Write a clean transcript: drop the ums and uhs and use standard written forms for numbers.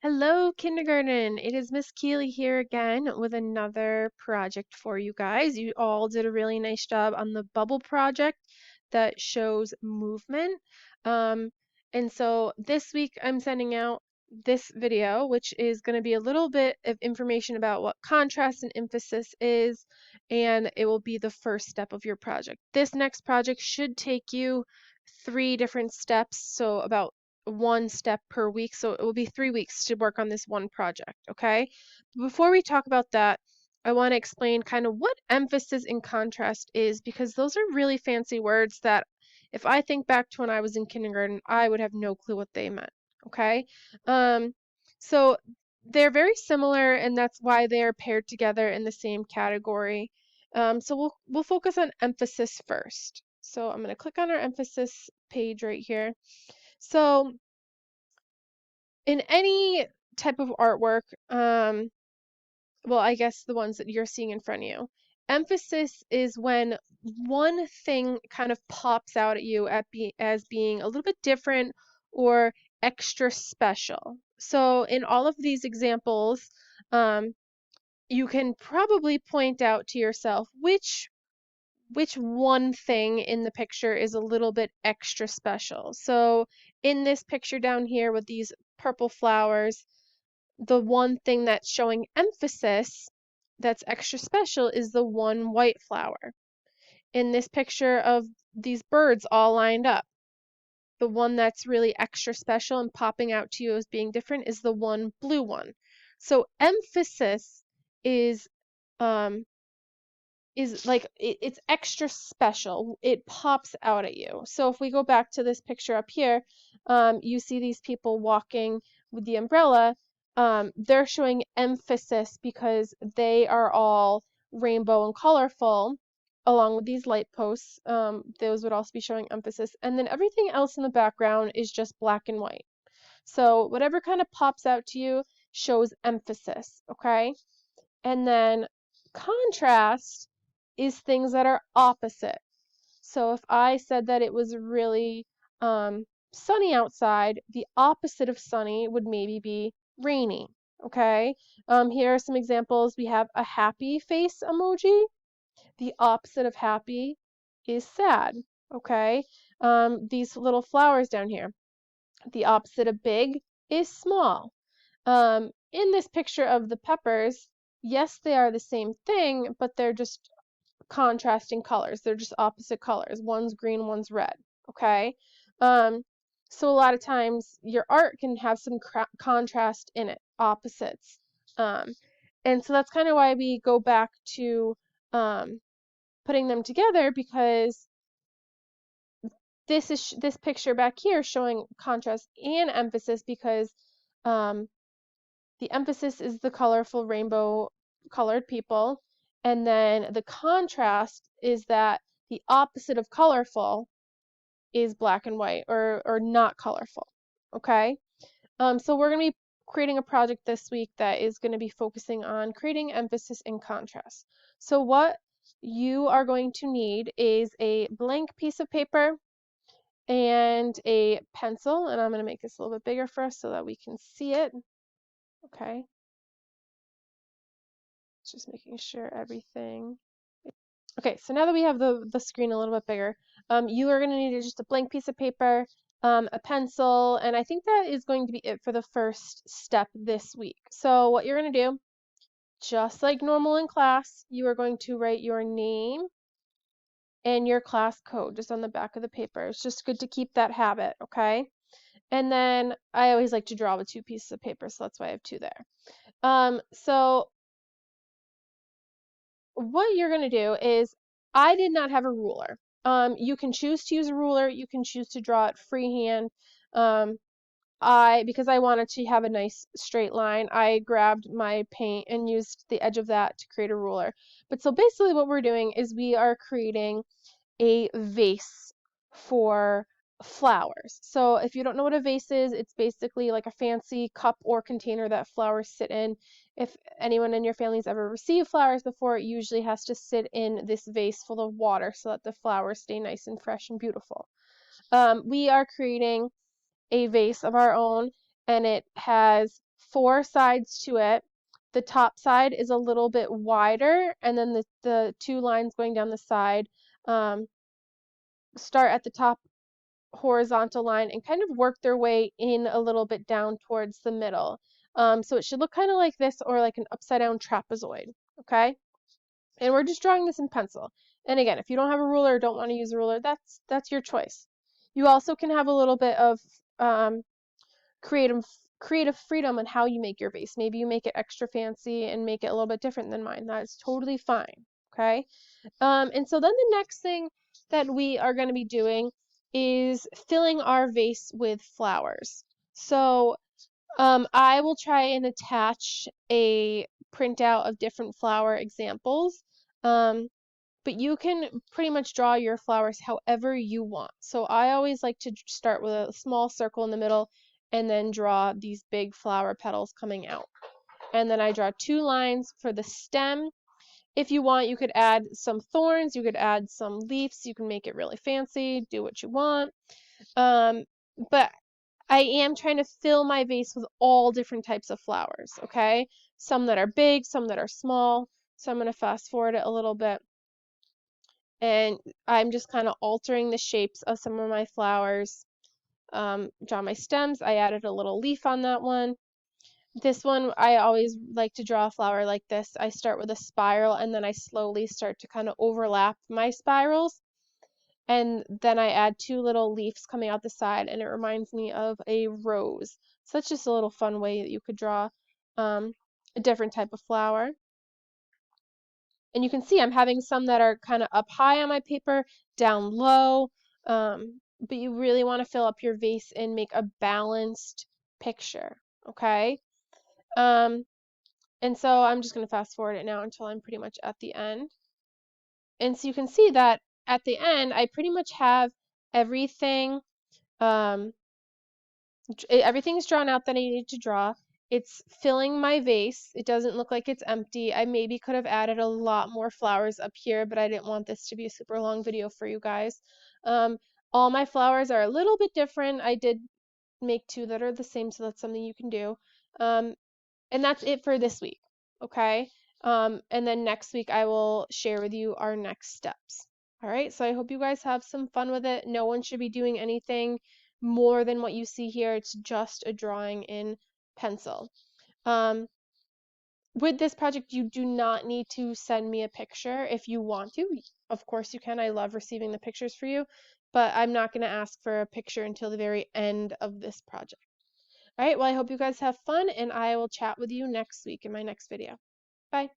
Hello, kindergarten. It is Miss Keeley here again with another project for you guys. You all did a really nice job on the bubble project that shows movement. Um, and so this week I'm sending out this video, which is going to be a little bit of information about what contrast and emphasis is, and it will be the first step of your project. This next project should take you 3 different steps, so about 1 step per week. So it will be 3 weeks to work on this one project, okay? Before we talk about that, I want to explain kind of what emphasis and contrast is because those are really fancy words that if I think back to when I was in kindergarten, I would have no clue what they meant, okay? So they're very similar and that's why they are paired together in the same category. So we'll focus on emphasis first. So I'm going to click on our emphasis page right here. So in any type of artwork, well, I guess the ones that you're seeing in front of you, emphasis is when one thing kind of pops out at you as being a little bit different or extra special. So in all of these examples, you can probably point out to yourself which one thing in the picture is a little bit extra special. So in this picture down here with these purple flowers, the one thing that's showing emphasis that's extra special is the one white flower. In this picture of these birds all lined up, the one that's really extra special and popping out to you as being different is the one blue one. So emphasis is um, like it's extra special. It pops out at you. So if we go back to this picture up here, you see these people walking with the umbrella. They're showing emphasis because they are all rainbow and colorful along with these light posts. Those would also be showing emphasis. And then everything else in the background is just black and white. So whatever kind of pops out to you shows emphasis, okay? And then contrast is things that are opposite. So if I said that it was really sunny outside, the opposite of sunny would maybe be rainy. Okay, here are some examples. We have a happy face emoji. The opposite of happy is sad. Okay, these little flowers down here. The opposite of big is small. In this picture of the peppers, yes, they are the same thing, but they're just contrasting colors. They're just opposite colors. One's green, one's red. Okay. Um, so a lot of times your art can have some contrast in it, opposites. Um, and so that's kind of why we go back to putting them together because this picture back here showing contrast and emphasis because um, the emphasis is the colorful rainbow colored people. And then the contrast is that the opposite of colorful is black and white or not colorful. Okay? So we're going to be creating a project this week that is going to be focusing on creating emphasis and contrast. So what you are going to need is a blank piece of paper and a pencil. And I'm going to make this a little bit bigger for us so that we can see it. Okay. Just making sure everything. Okay, so now that we have the screen a little bit bigger, you are going to need just a blank piece of paper, a pencil, and I think that is going to be it for the first step this week. So what you're going to do, just like normal in class, you are going to write your name and your class code just on the back of the paper. It's just good to keep that habit, okay? And then I always like to draw with 2 pieces of paper, so that's why I have 2 there. So what you're going to do is, I did not have a ruler. You can choose to use a ruler. You can choose to draw it freehand. Because I wanted to have a nice straight line, I grabbed my paint and used the edge of that to create a ruler. But so basically what we're doing is we are creating a vase for flowers. So if you don't know what a vase is, it's basically like a fancy cup or container that flowers sit in. If anyone in your family's ever received flowers before, it usually has to sit in this vase full of water so that the flowers stay nice and fresh and beautiful. We are creating a vase of our own, and it has 4 sides to it. The top side is a little bit wider, and then the 2 lines going down the side um, start at the top horizontal line and kind of work their way in a little bit down towards the middle. So it should look kind of like this or like an upside down trapezoid, okay? And we're just drawing this in pencil. And again, if you don't have a ruler or don't want to use a ruler, that's your choice. You also can have a little bit of um, creative creative freedom in how you make your vase. Maybe you make it extra fancy and make it a little bit different than mine. That is totally fine, okay? And so then the next thing that we are going to be doing is filling our vase with flowers. So I will try and attach a printout of different flower examples. But you can pretty much draw your flowers however you want. So I always like to start with a small circle in the middle and then draw these big flower petals coming out. And then I draw 2 lines for the stem. If you want, you could add some thorns, you could add some leaves, you can make it really fancy, do what you want. But I am trying to fill my vase with all different types of flowers, okay? Some that are big, some that are small. So I'm going to fast forward it a little bit. And I'm just kind of altering the shapes of some of my flowers. Draw my stems. I added a little leaf on that one. This one, I always like to draw a flower like this. I start with a spiral and then I slowly start to kind of overlap my spirals. And then I add 2 little leaves coming out the side, and it reminds me of a rose. So that's just a little fun way that you could draw a different type of flower. And you can see I'm having some that are kind of up high on my paper, down low, but you really want to fill up your vase and make a balanced picture, okay? And so I'm just going to fast forward it now until I'm pretty much at the end. And so you can see that at the end, I pretty much have everything, everything's drawn out that I need to draw. It's filling my vase. It doesn't look like it's empty. I maybe could have added a lot more flowers up here, but I didn't want this to be a super long video for you guys. All my flowers are a little bit different. I did make 2 that are the same, so that's something you can do. And that's it for this week, okay? And then next week I will share with you our next steps. All right, so I hope you guys have some fun with it. No one should be doing anything more than what you see here. It's just a drawing in pencil. With this project, you do not need to send me a picture if you want to. Of course you can. I love receiving the pictures for you, but I'm not going to ask for a picture until the very end of this project. All right, well, I hope you guys have fun, and I will chat with you next week in my next video. Bye.